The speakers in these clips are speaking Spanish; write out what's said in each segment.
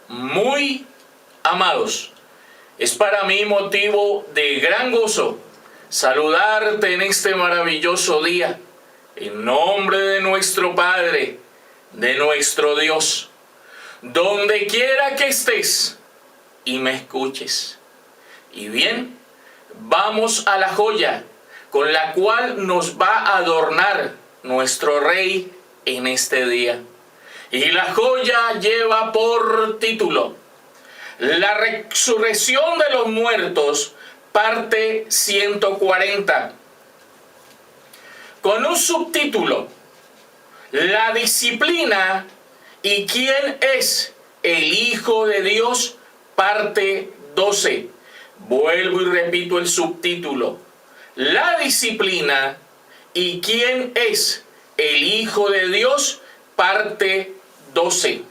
Muy amados, es para mí motivo de gran gozo saludarte en este maravilloso día, en nombre de nuestro Padre, de nuestro Dios, donde quiera que estés y me escuches. Y bien, vamos a la joya con la cual nos va a adornar nuestro Rey en este día. Y la joya lleva por título La resurrección de los muertos, parte 140, con un subtítulo: La disciplina y quién es el Hijo de Dios, parte 12. Vuelvo y repito el subtítulo: La disciplina y quién es el Hijo de Dios, parte 12.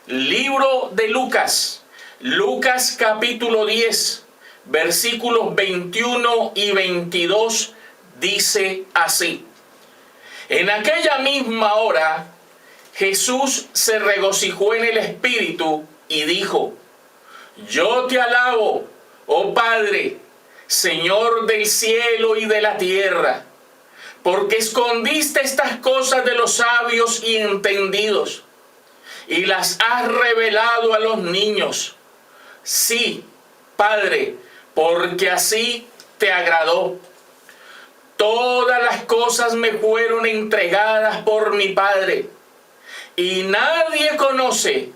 Libro de Lucas, Lucas capítulo 10, versículos 21 y 22, dice así: En aquella misma hora Jesús se regocijó en el Espíritu y dijo: Yo te alabo, oh Padre, Señor del cielo y de la tierra, porque escondiste estas cosas de los sabios y entendidos, y las has revelado a los niños. Sí, Padre, porque así te agradó. Todas las cosas me fueron entregadas por mi Padre, y nadie conoce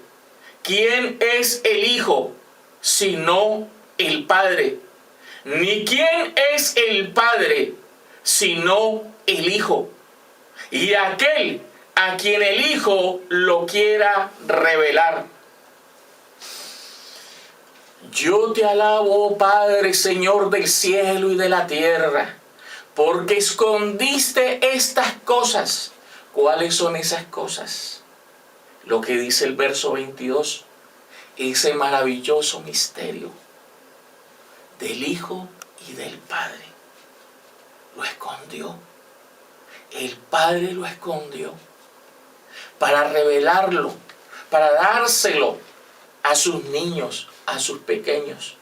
quién es el Hijo, sino el Padre, ni quién es el Padre, sino el Hijo, y aquel a quien el Hijo lo quiera revelar. Yo te alabo, oh Padre, Señor del cielo y de la tierra, porque escondiste estas cosas. ¿Cuáles son esas cosas? Lo que dice el verso 22, ese maravilloso misterio del Hijo y del Padre. Lo escondió. El Padre lo escondió para revelarlo, para dárselo a sus niños, a sus pequeños.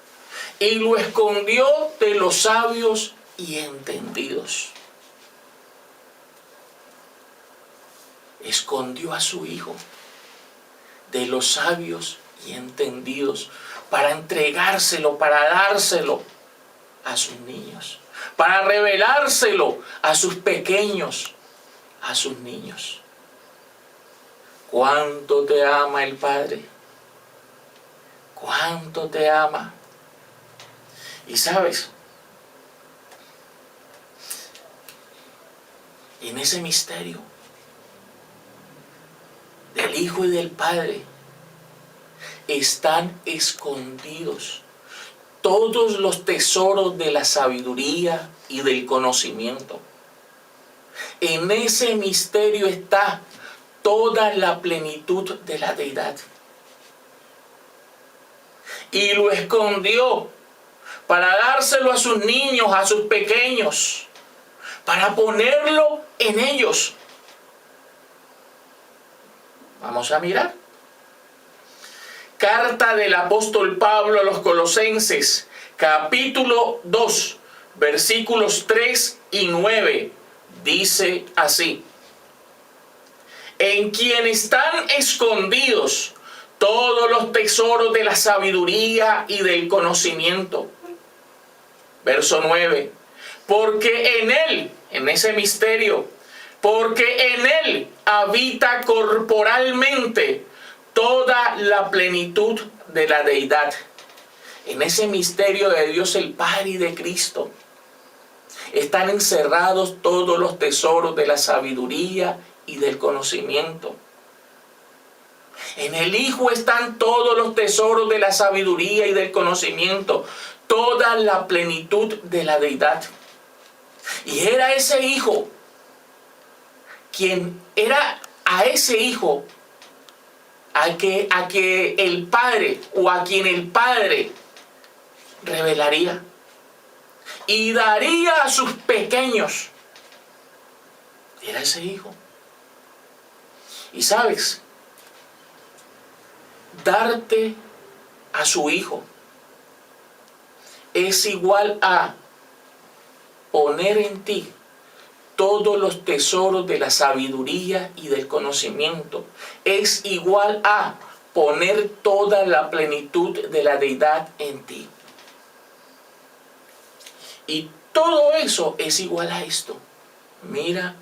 Y lo escondió de los sabios y entendidos. Escondió a su Hijo de los sabios y entendidos para entregárselo, para dárselo a sus niños, para revelárselo a sus pequeños, a sus niños. ¿Cuánto te ama el Padre? ¿Cuánto te ama? Y sabes, en ese misterio del Hijo y del Padre están escondidos todos los tesoros de la sabiduría y del conocimiento. En ese misterio está toda la plenitud de la deidad. Y lo escondió para dárselo a sus niños, a sus pequeños, para ponerlo en ellos. Vamos a mirar. Carta del apóstol Pablo a los Colosenses, capítulo 2, versículos 3 y 9, dice así: En quien están escondidos todos los tesoros de la sabiduría y del conocimiento. Verso 9, porque en él, en ese misterio, porque en él habita corporalmente toda la plenitud de la deidad. En ese misterio de Dios el Padre y de Cristo están encerrados todos los tesoros de la sabiduría y del conocimiento. En el Hijo están todos los tesoros de la sabiduría y del conocimiento, toda la plenitud de la deidad. Y era ese Hijo, quien era a ese Hijo a que el Padre, o a quien el Padre revelaría y daría a sus pequeños. Era ese Hijo. Y sabes, darte a su Hijo es igual a poner en ti todos los tesoros de la sabiduría y del conocimiento. Es igual a poner toda la plenitud de la deidad en ti. Y todo eso es igual a esto. Mira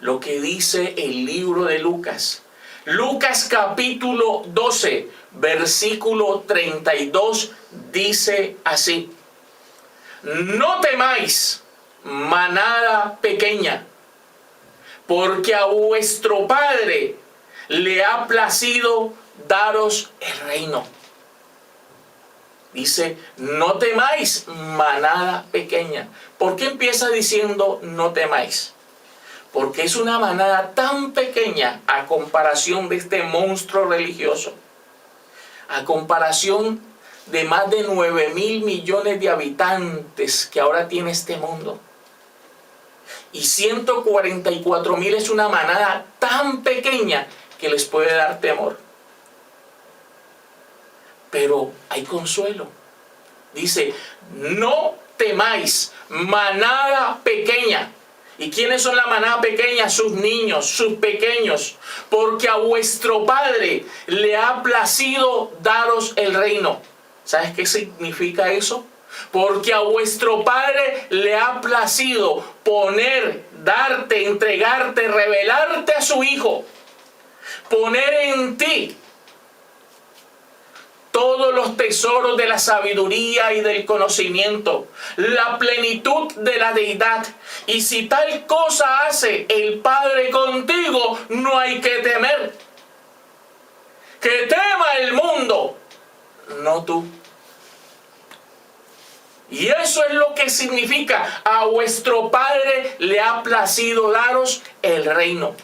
lo que dice el libro de Lucas. Lucas capítulo 12, versículo 32 dice así: no temáis, manada pequeña, porque a vuestro Padre le ha placido daros el reino. Dice, no temáis, manada pequeña. ¿Por qué empieza diciendo no temáis? Porque es una manada tan pequeña a comparación de este monstruo religioso, a comparación de más de 9.000 millones de habitantes que ahora tiene este mundo. Y 144.000 es una manada tan pequeña que les puede dar temor. Pero hay consuelo. Dice, no temáis, manada pequeña. ¿Y quiénes son la manada pequeña? Sus niños, sus pequeños. Porque a vuestro Padre le ha placido daros el reino. ¿Sabes qué significa eso? Porque a vuestro Padre le ha placido poner, darte, entregarte, revelarte a su Hijo. Poner en ti todos los tesoros de la sabiduría y del conocimiento, la plenitud de la deidad. Y si tal cosa hace el Padre contigo, no hay que temer. Que tema el mundo, no tú. Y eso es lo que significa: a vuestro Padre le ha placido daros el reino.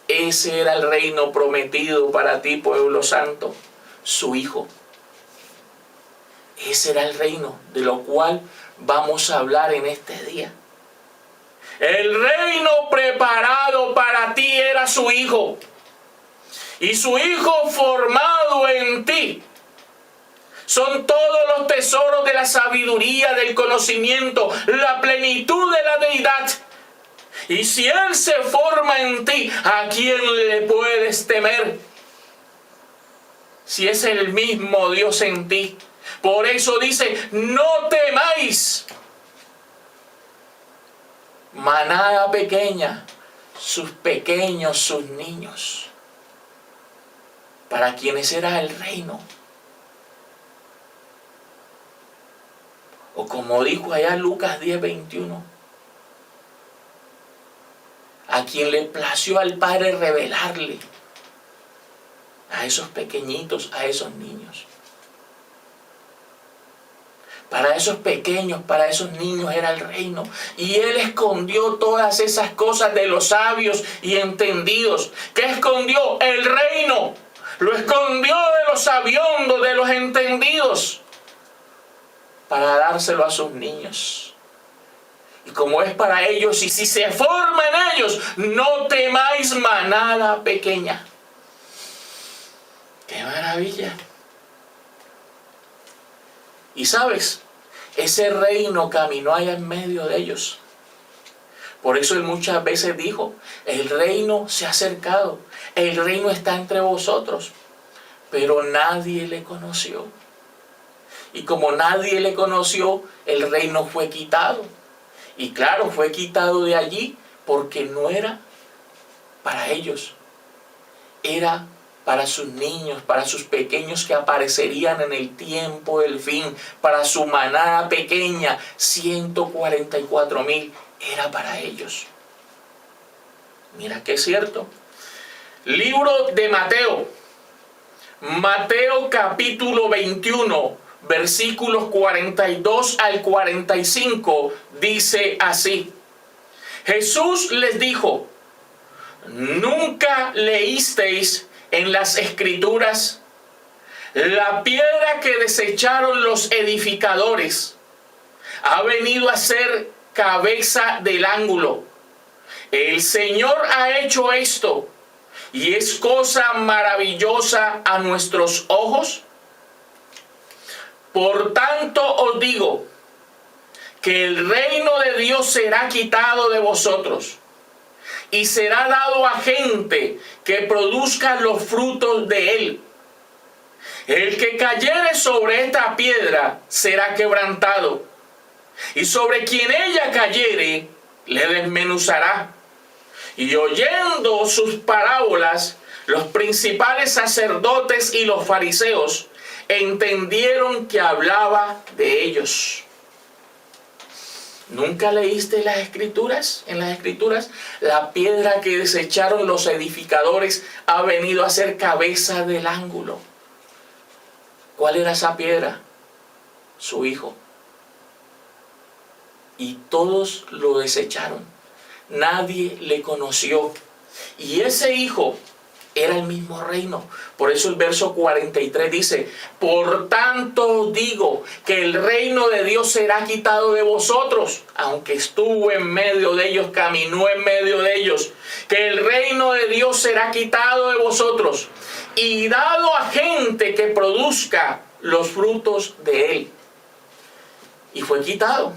Ese era el reino prometido para ti, pueblo santo, su Hijo. Ese era el reino de lo cual vamos a hablar en este día. El reino preparado para ti era su Hijo. Y su Hijo formado en ti son todos los tesoros de la sabiduría, del conocimiento, la plenitud de la deidad. Y si Él se forma en ti, ¿a quién le puedes temer? Si es el mismo Dios en ti. Por eso dice, no temáis. Manada pequeña, sus pequeños, sus niños, para quienes era el reino. O como dijo allá Lucas 10:21, a quien le plació al Padre revelarle a esos pequeñitos, a esos niños. Para esos pequeños, para esos niños era el reino. Y Él escondió todas esas cosas de los sabios y entendidos. ¿Qué escondió? El reino. Lo escondió de los sabiondos, de los entendidos, para dárselo a sus niños. Y como es para ellos, y si se forma en ellos, no temáis, manada pequeña. ¡Qué maravilla! Y sabes, ese reino caminó allá en medio de ellos. Por eso Él muchas veces dijo, el reino se ha acercado, el reino está entre vosotros, pero nadie le conoció. Y como nadie le conoció, el reino fue quitado. Y claro, fue quitado de allí porque no era para ellos. Era para sus niños, para sus pequeños que aparecerían en el tiempo del fin, para su manada pequeña, 144.000, era para ellos. Mira que es cierto. Libro de Mateo, Mateo capítulo 21, versículos 42 al 45, dice así: Jesús les dijo, ¿nunca leísteis en las Escrituras? La piedra que desecharon los edificadores ha venido a ser cabeza del ángulo. El Señor ha hecho esto, y es cosa maravillosa a nuestros ojos. Por tanto os digo que el reino de Dios será quitado de vosotros y será dado a gente que produzca los frutos de él. El que cayere sobre esta piedra será quebrantado, y sobre quien ella cayere le desmenuzará. Y oyendo sus parábolas, los principales sacerdotes y los fariseos entendieron que hablaba de ellos. ¿Nunca leíste las escrituras? En las escrituras, la piedra que desecharon los edificadores ha venido a ser cabeza del ángulo. ¿Cuál era esa piedra? Su hijo. Y todos lo desecharon. Nadie le conoció. Y ese hijo era el mismo reino. Por eso el verso 43 dice: por tanto digo que el reino de Dios será quitado de vosotros, aunque estuvo en medio de ellos, caminó en medio de ellos. Que el reino de Dios será quitado de vosotros y dado a gente que produzca los frutos de él. Y fue quitado.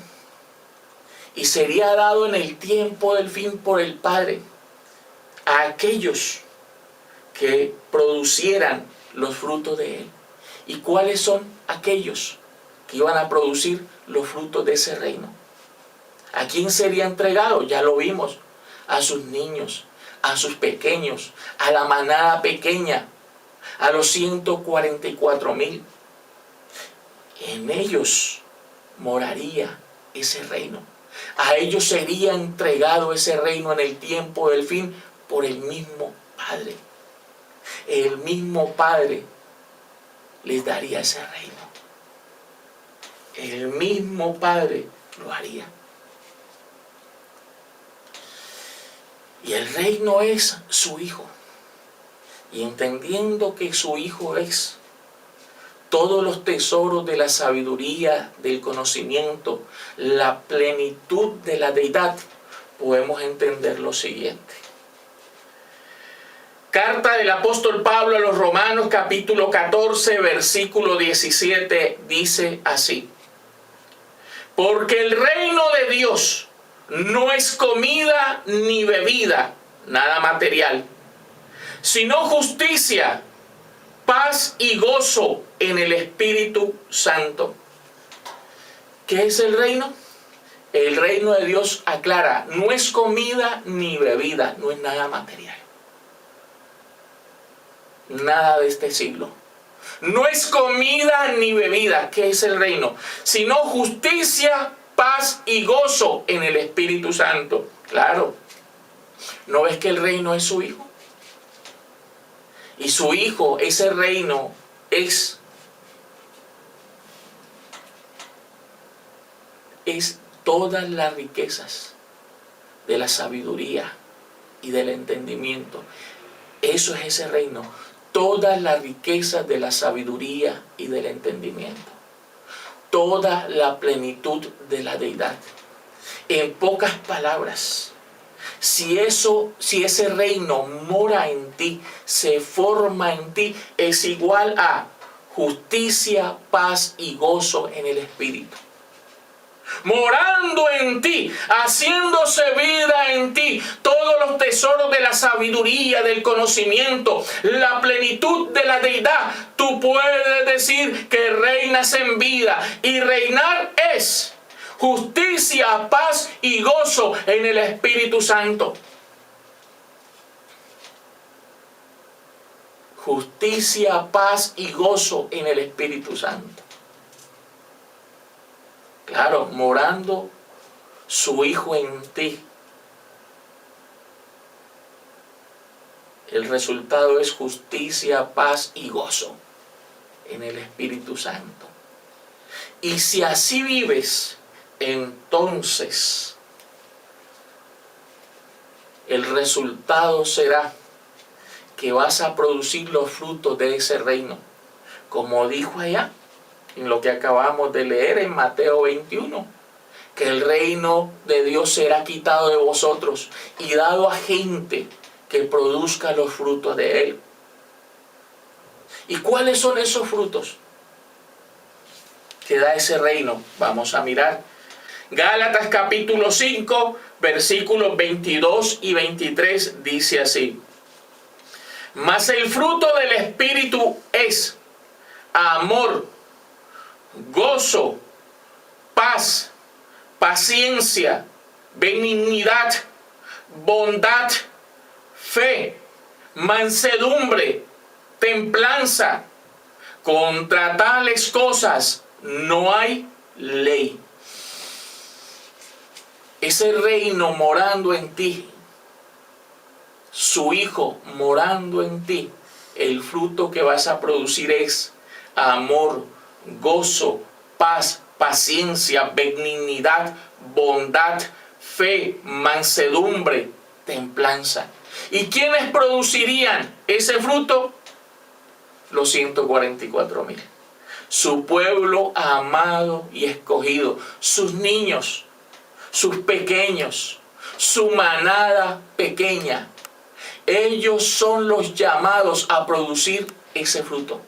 Y sería dado en el tiempo del fin por el Padre a aquellos que producieran los frutos de él. ¿Y cuáles son aquellos que iban a producir los frutos de ese reino? ¿A quién sería entregado? Ya lo vimos. A sus niños, a sus pequeños, a la manada pequeña, a los 144,000. En ellos moraría ese reino. A ellos sería entregado ese reino en el tiempo del fin por el mismo Padre. El mismo Padre les daría ese reino. El mismo Padre lo haría. Y el reino es su Hijo. Y entendiendo que su Hijo es todos los tesoros de la sabiduría, del conocimiento, la plenitud de la deidad, podemos entender lo siguiente. Carta del apóstol Pablo a los Romanos, capítulo 14, versículo 17, dice así: porque el reino de Dios no es comida ni bebida, nada material, sino justicia, paz y gozo en el Espíritu Santo. ¿Qué es el reino? El reino de Dios, aclara, no es comida ni bebida, no es nada material. Nada de este siglo. No es comida ni bebida. ¿Qué es el reino? Sino justicia, paz y gozo en el Espíritu Santo. Claro. ¿No ves que el reino es su Hijo? Y su Hijo, ese reino, es todas las riquezas de la sabiduría y del entendimiento. Eso es ese reino. Todas las riquezas de la sabiduría y del entendimiento. Toda la plenitud de la deidad. En pocas palabras, si ese reino mora en ti, se forma en ti, es igual a justicia, paz y gozo en el Espíritu. Morando en ti, haciéndose vida en ti, todos los tesoros de la sabiduría, del conocimiento, la plenitud de la deidad. Tú puedes decir que reinas en vida, y reinar es justicia, paz y gozo en el Espíritu Santo. Justicia, paz y gozo en el Espíritu Santo. Claro, morando su Hijo en ti. El resultado es justicia, paz y gozo en el Espíritu Santo. Y si así vives, entonces el resultado será que vas a producir los frutos de ese reino, como dijo allá en lo que acabamos de leer en Mateo 21, que el reino de Dios será quitado de vosotros y dado a gente que produzca los frutos de él. ¿Y cuáles son esos frutos que da ese reino? Vamos a mirar. Gálatas capítulo 5, versículos 22 y 23 dice así: mas el fruto del Espíritu es amor, gozo, paz, paciencia, benignidad, bondad, fe, mansedumbre, templanza. Contra tales cosas no hay ley. Ese reino morando en ti, su Hijo morando en ti, el fruto que vas a producir es amor, gozo, paz, paciencia, benignidad, bondad, fe, mansedumbre, templanza. ¿Y quiénes producirían ese fruto? Los 144,000. Su pueblo amado y escogido, sus niños, sus pequeños, su manada pequeña. Ellos son los llamados a producir ese fruto,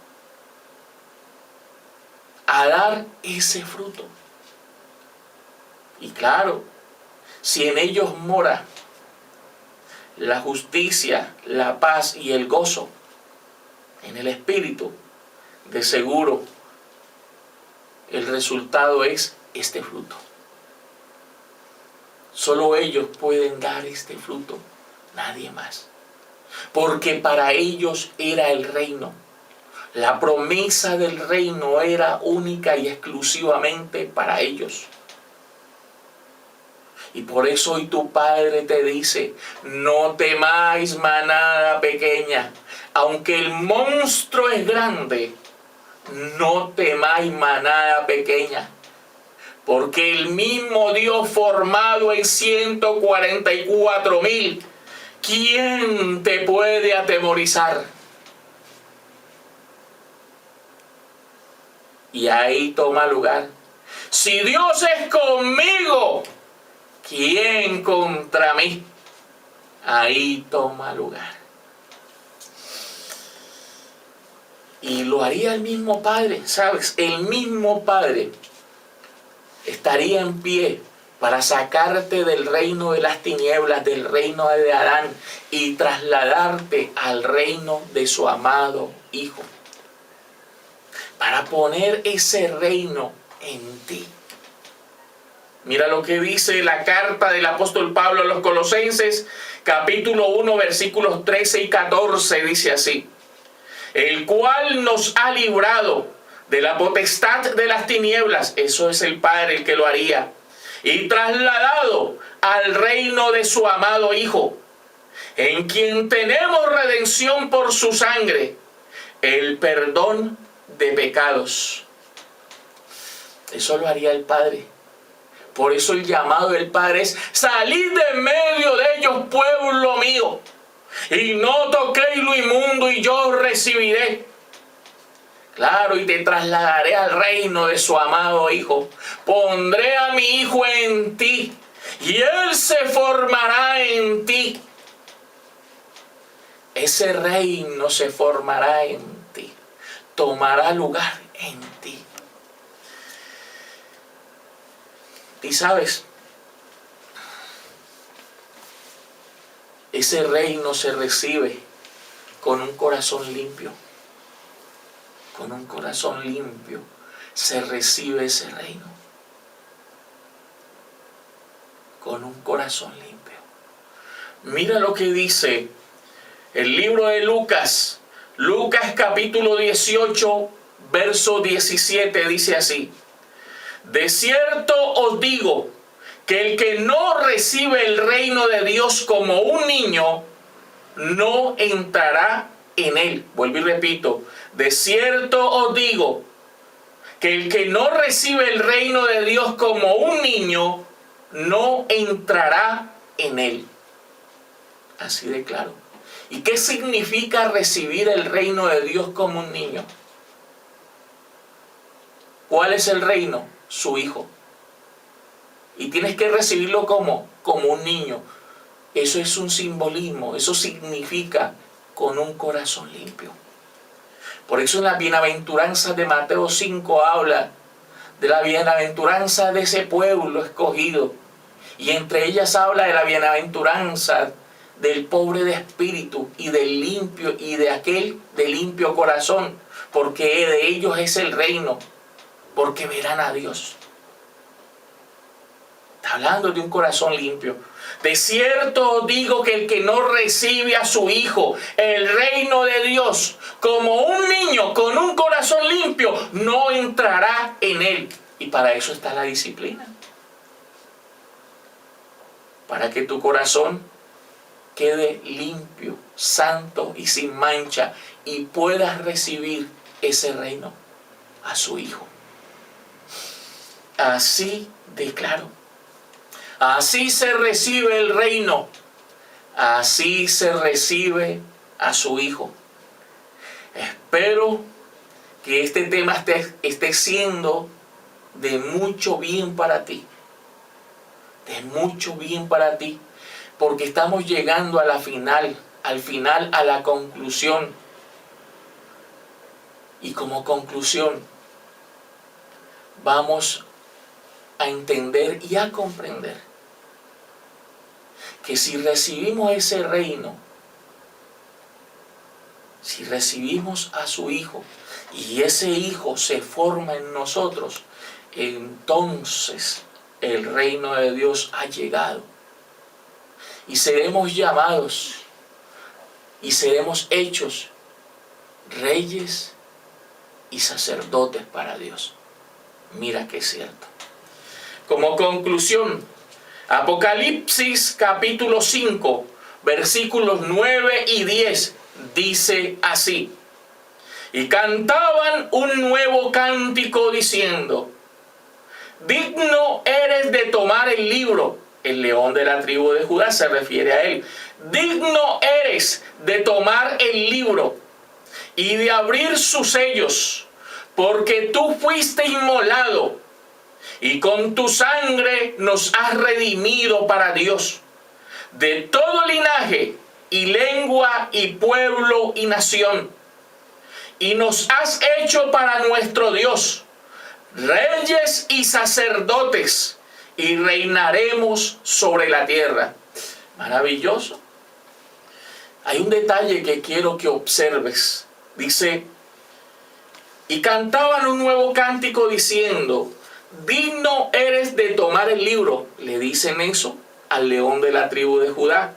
a dar ese fruto. Y claro, si en ellos mora la justicia, la paz y el gozo en el Espíritu, de seguro el resultado es este fruto. Solo ellos pueden dar este fruto, nadie más. Porque para ellos era el reino. La promesa del reino era única y exclusivamente para ellos. Y por eso hoy tu Padre te dice: no temáis, manada pequeña. Aunque el monstruo es grande, no temáis, manada pequeña. Porque el mismo Dios formado en 144,000, ¿quién te puede atemorizar? Y ahí toma lugar: si Dios es conmigo, ¿quién contra mí? Ahí toma lugar. Y lo haría el mismo Padre, ¿sabes? El mismo Padre estaría en pie para sacarte del reino de las tinieblas, del reino de Adán, y trasladarte al reino de su amado Hijo. Para poner ese reino en ti. Mira lo que dice la carta del apóstol Pablo a los Colosenses, capítulo 1, versículos 13 y 14, dice así: el cual nos ha librado de la potestad de las tinieblas, eso es el Padre el que lo haría, y trasladado al reino de su amado Hijo, en quien tenemos redención por su sangre, el perdón de pecados. Eso lo haría el Padre. Por eso el llamado del Padre es: salid de medio de ellos, pueblo mío, y no toquéis lo inmundo, y yo os recibiré. Claro, y te trasladaré al reino de su amado Hijo. Pondré a mi Hijo en ti, y Él se formará en ti. Ese reino se formará en ti, tomará lugar en ti. Y sabes, ese reino se recibe con un corazón limpio. Con un corazón limpio se recibe ese reino. Con un corazón limpio. Mira lo que dice el libro de Lucas. Lucas capítulo 18, verso 17, dice así: de cierto os digo que el que no recibe el reino de Dios como un niño, no entrará en él. Vuelvo y repito: de cierto os digo que el que no recibe el reino de Dios como un niño, no entrará en él. Así de claro. ¿Y qué significa recibir el reino de Dios como un niño? ¿Cuál es el reino? Su Hijo. Y tienes que recibirlo como un niño. Eso es un simbolismo, eso significa con un corazón limpio. Por eso en las bienaventuranzas de Mateo 5 habla de la bienaventuranza de ese pueblo escogido. Y entre ellas habla de la bienaventuranza del pobre de espíritu y del limpio y de aquel de limpio corazón, porque de ellos es el reino, porque verán a Dios. Está hablando de un corazón limpio. De cierto os digo que el que no recibe a su hijo el reino de Dios como un niño con un corazón limpio, no entrará en él. Y para eso está la disciplina. Para que tu corazón quede limpio, santo y sin mancha y puedas recibir ese reino a su hijo. Así declaro. Así se recibe el reino, así se recibe a su hijo. Espero que este tema esté siendo de mucho bien para ti, de mucho bien para ti, porque estamos llegando a la final, a la conclusión. Y como conclusión, vamos a entender y a comprender que si recibimos ese reino, si recibimos a su Hijo y ese Hijo se forma en nosotros, entonces el reino de Dios ha llegado y seremos llamados y seremos hechos reyes y sacerdotes para Dios. Mira que es cierto. Como conclusión, Apocalipsis capítulo 5, versículos 9 y 10 dice así: y cantaban un nuevo cántico diciendo: digno eres de tomar el libro. El león de la tribu de Judá se refiere a él. Digno eres de tomar el libro y de abrir sus sellos, porque tú fuiste inmolado y con tu sangre nos has redimido para Dios, de todo linaje y lengua y pueblo y nación. Y nos has hecho para nuestro Dios reyes y sacerdotes, y reinaremos sobre la tierra. Maravilloso. Hay un detalle que quiero que observes. Dice: y cantaban un nuevo cántico diciendo: digno eres de tomar el libro. Le dicen eso al león de la tribu de Judá.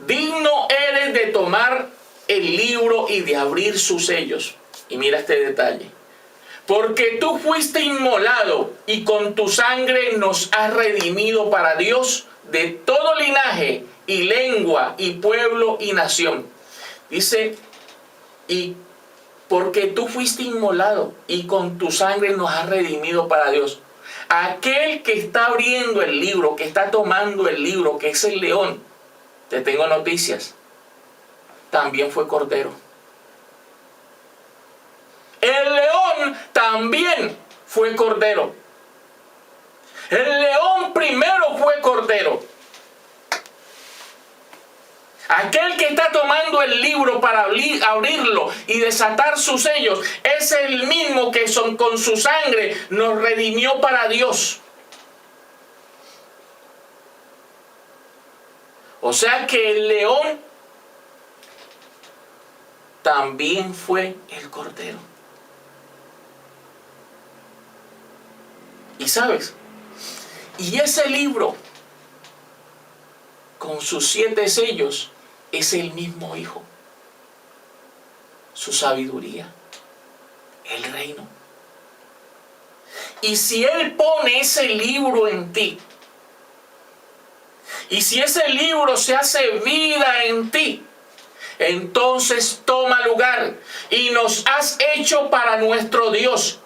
Digno eres de tomar el libro y de abrir sus sellos. Y mira este detalle: porque tú fuiste inmolado y con tu sangre nos has redimido para Dios de todo linaje y lengua y pueblo y nación. Dice: y porque tú fuiste inmolado y con tu sangre nos has redimido para Dios. Aquel que está abriendo el libro, que está tomando el libro, que es el león, te tengo noticias, también fue cordero. El león también fue cordero. El león primero fue cordero. Aquel que está tomando el libro para abrirlo y desatar sus sellos es el mismo que con su sangre nos redimió para Dios. O sea que el león también fue el cordero. Y sabes, y ese libro con sus 7 sellos es el mismo Hijo, su sabiduría, el reino. Y si Él pone ese libro en ti, y si ese libro se hace vida en ti, entonces toma lugar y nos has hecho para nuestro Dios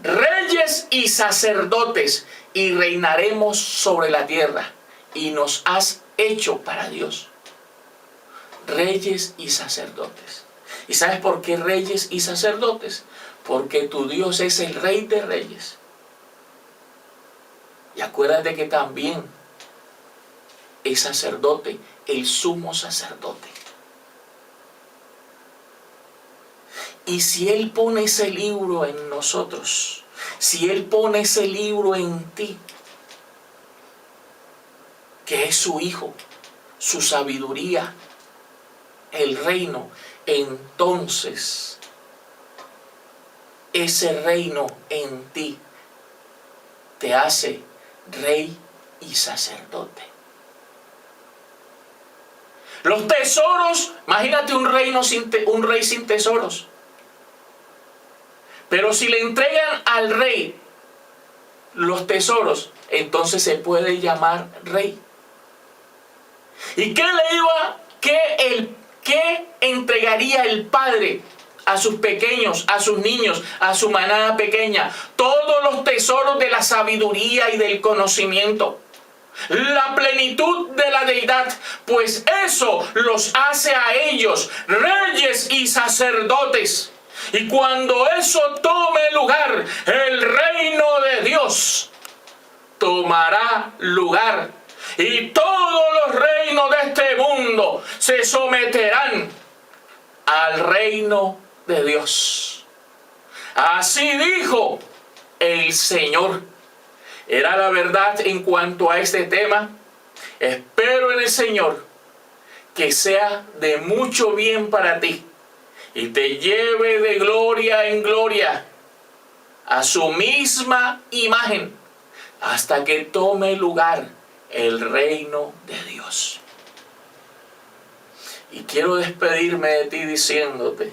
reyes y sacerdotes, y reinaremos sobre la tierra. Y nos has hecho para Dios reyes y sacerdotes. ¿Y sabes por qué reyes y sacerdotes? Porque tu Dios es el Rey de Reyes. Y acuérdate que también es sacerdote, el sumo sacerdote. Y si Él pone ese libro en nosotros, si Él pone ese libro en ti, que es su Hijo, su sabiduría, el reino, entonces ese reino en ti te hace rey y sacerdote. Los tesoros, imagínate un rey sin tesoros. Pero si le entregan al rey los tesoros, entonces se puede llamar rey. ¿Y qué entregaría el padre a sus pequeños, a sus niños, a su manada pequeña? Todos los tesoros de la sabiduría y del conocimiento. La plenitud de la deidad, pues eso los hace a ellos reyes y sacerdotes. Y cuando eso tome lugar, el reino de Dios tomará lugar. Y todos los reinos de este mundo se someterán al reino de Dios. Así dijo el Señor. Era la verdad en cuanto a este tema. Espero en el Señor que sea de mucho bien para ti y te lleve de gloria en gloria a su misma imagen hasta que tome lugar el reino de Dios. Y quiero despedirme de ti diciéndote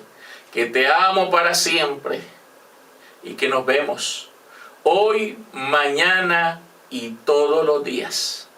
que te amo para siempre y que nos vemos hoy, mañana y todos los días.